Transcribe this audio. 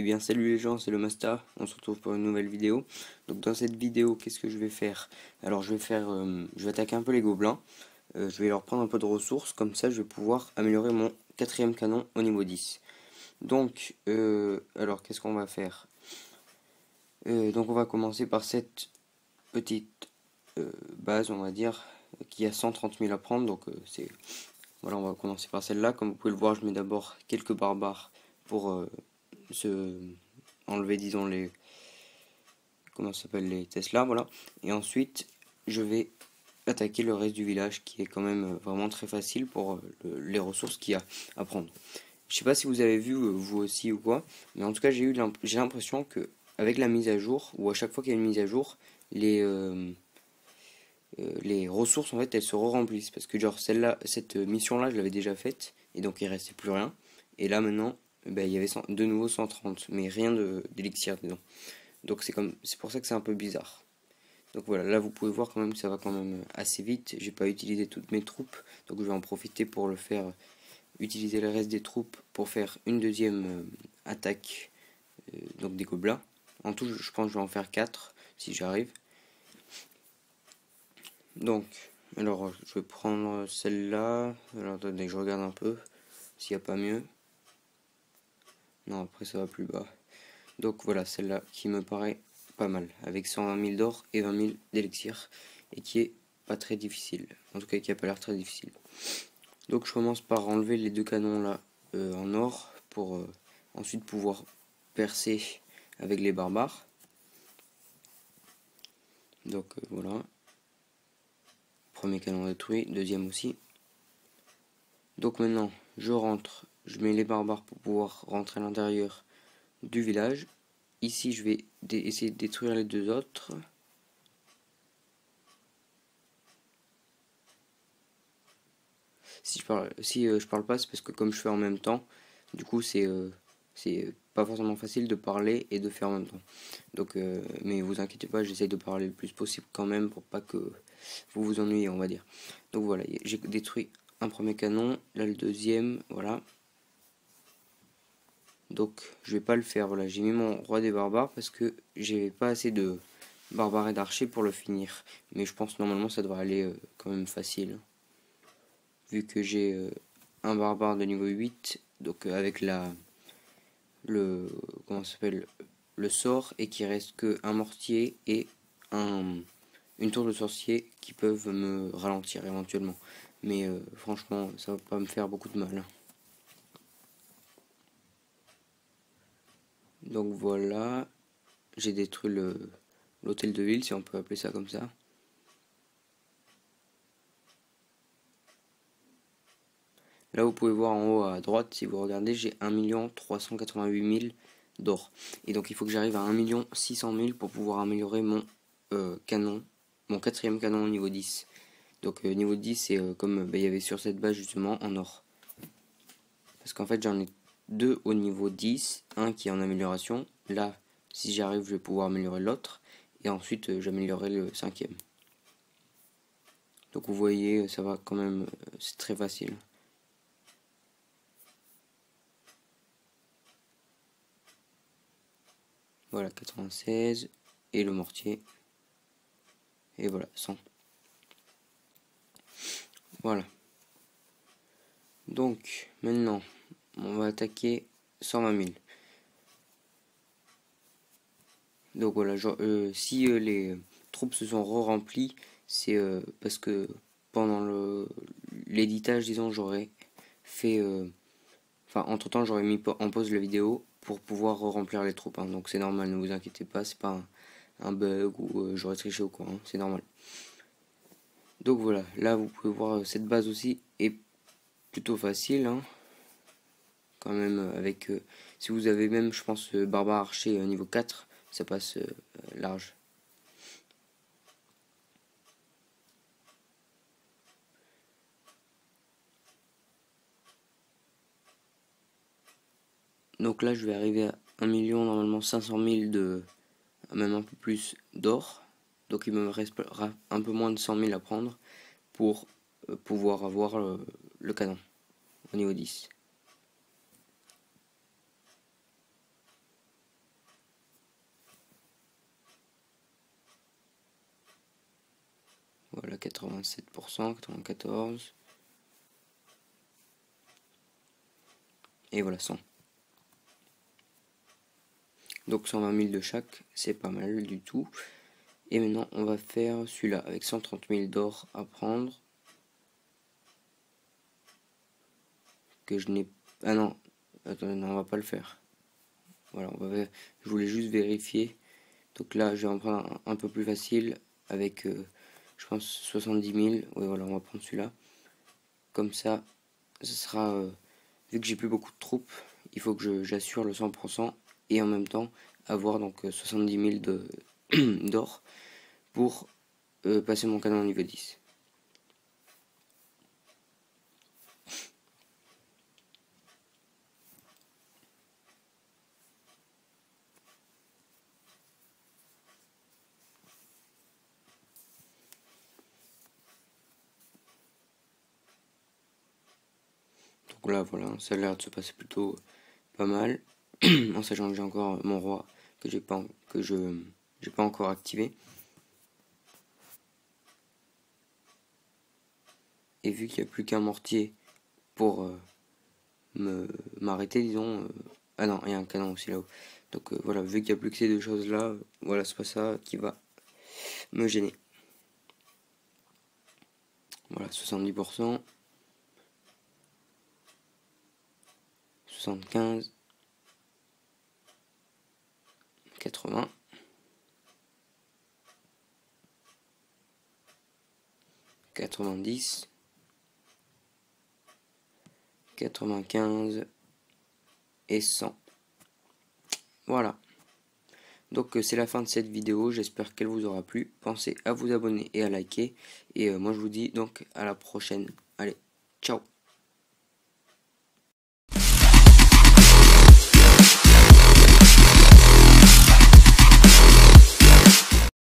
Eh bien salut les gens, c'est le Masta, on se retrouve pour une nouvelle vidéo. Donc dans cette vidéo, qu'est-ce que je vais faire? Alors je vais attaquer un peu les gobelins. Je vais leur prendre un peu de ressources, comme ça je vais pouvoir améliorer mon quatrième canon au niveau 10. Donc, alors qu'est-ce qu'on va faire? Donc on va commencer par cette petite base, on va dire, qui a 130 000 à prendre. Donc voilà, on va commencer par celle-là. Comme vous pouvez le voir, je mets d'abord quelques barbares pour se enlever, disons, comment ça s'appelle, les Tesla, voilà. Et ensuite, je vais attaquer le reste du village, qui est quand même vraiment très facile pour les ressources qu'il y a à prendre. Je sais pas si vous avez vu, vous aussi ou quoi, mais en tout cas, j'ai l'impression que avec la mise à jour, ou à chaque fois qu'il y a une mise à jour, les ressources, en fait, elles se remplissent. Parce que, genre, celle-là, cette mission-là, je l'avais déjà faite, et donc il restait plus rien. Et là, maintenant, ben, il y avait de nouveau 130, mais rien d'élixir dedans. Donc c'est pour ça que c'est un peu bizarre. Donc voilà, là vous pouvez voir quand même, ça va quand même assez vite. J'ai pas utilisé toutes mes troupes, donc je vais en profiter pour le faire, utiliser le reste des troupes pour faire une deuxième attaque, donc des gobelins. En tout, je pense que je vais en faire 4 si j'arrive. Donc, alors je vais prendre celle-là. Alors attendez, je regarde un peu s'il n'y a pas mieux. Non, après ça va plus bas. Donc voilà, celle-là qui me paraît pas mal, avec 120 000 d'or et 20 000 d'élixir, et qui est pas très difficile, en tout cas qui a pas l'air très difficile. Donc je commence par enlever les deux canons là en or, pour ensuite pouvoir percer avec les barbares. Donc voilà, premier canon détruit, deuxième aussi. Donc maintenant je rentre, je mets les barbares pour pouvoir rentrer à l'intérieur du village. Ici je vais essayer de détruire les deux autres. Si je parle pas, c'est parce que comme je fais en même temps, du coup c'est pas forcément facile de parler et de faire en même temps. Donc, mais vous inquiétez pas, j'essaye de parler le plus possible quand même pour pas que vous vous ennuyez, on va dire. Donc voilà, j'ai détruit un premier canon, là le deuxième, voilà. Donc je vais pas le faire, voilà, j'ai mis mon roi des barbares parce que j'ai pas assez de barbares et d'archers pour le finir. Mais je pense normalement ça devrait aller quand même facile. Vu que j'ai un barbare de niveau 8, donc avec le comment ça s'appelle, le sort, et qui reste que un mortier et une tour de sorcier qui peuvent me ralentir éventuellement. Mais franchement, ça va pas me faire beaucoup de mal. Donc voilà, j'ai détruit l'hôtel de ville, si on peut appeler ça comme ça. Là, vous pouvez voir en haut à droite, si vous regardez, j'ai 1 388 000 d'or. Et donc, il faut que j'arrive à 1 600 000 pour pouvoir améliorer mon canon, mon quatrième canon au niveau 10. Donc, niveau 10, c'est comme il y avait sur cette base justement en or. Parce qu'en fait, j'en ai deux au niveau 10, un qui est en amélioration. Là, si j'arrive, je vais pouvoir améliorer l'autre. Et ensuite, j'améliorerai le cinquième. Donc, vous voyez, ça va quand même, c'est très facile. Voilà, 96, et le mortier, et voilà, 100. Voilà. Donc, maintenant, on va attaquer 120 000. Donc voilà, si les troupes se sont re-remplies, c'est parce que pendant l'éditage, disons, j'aurais fait... Enfin, entre-temps, j'aurais mis en pause la vidéo pour pouvoir remplir les troupes. Hein. Donc c'est normal, ne vous inquiétez pas, c'est pas un bug ou j'aurais triché ou quoi, hein, c'est normal. Donc voilà, là vous pouvez voir cette base aussi est plutôt facile, hein, quand même, avec... si vous avez même, je pense, barbare archer niveau 4, ça passe large. Donc là je vais arriver à 1 million, normalement 500 000 de... même un peu plus d'or. Donc il me restera un peu moins de 100 000 à prendre pour pouvoir avoir le canon au niveau 10. Voilà, 87%, 94%. Et voilà, 100. Donc 120 000 de chaque, c'est pas mal du tout. Et maintenant, on va faire celui-là avec 130 000 d'or à prendre. Que je n'ai... Ah non, attendez, non, on va pas le faire. Voilà, je voulais juste vérifier. Donc là, je vais en prendre un peu plus facile avec, je pense, 70 000. Oui, voilà, on va prendre celui-là. Comme ça, ce sera... vu que j'ai plus beaucoup de troupes, il faut que j'assure le 100% et en même temps avoir donc 70 000 d'or pour passer mon canon au niveau 10. Donc là, voilà, ça a l'air de se passer plutôt pas mal, en sachant que j'ai encore mon roi que j'ai pas encore activé. Et vu qu'il n'y a plus qu'un mortier pour m'arrêter, disons. Ah non, il y a un canon aussi là-haut. Donc voilà, vu qu'il n'y a plus que ces deux choses là, voilà, c'est pas ça qui va me gêner. Voilà, 70%, 75, 80, 90, 95 et 100. Voilà. Donc c'est la fin de cette vidéo, j'espère qu'elle vous aura plu. Pensez à vous abonner et à liker. Et moi je vous dis donc à la prochaine. Allez, ciao.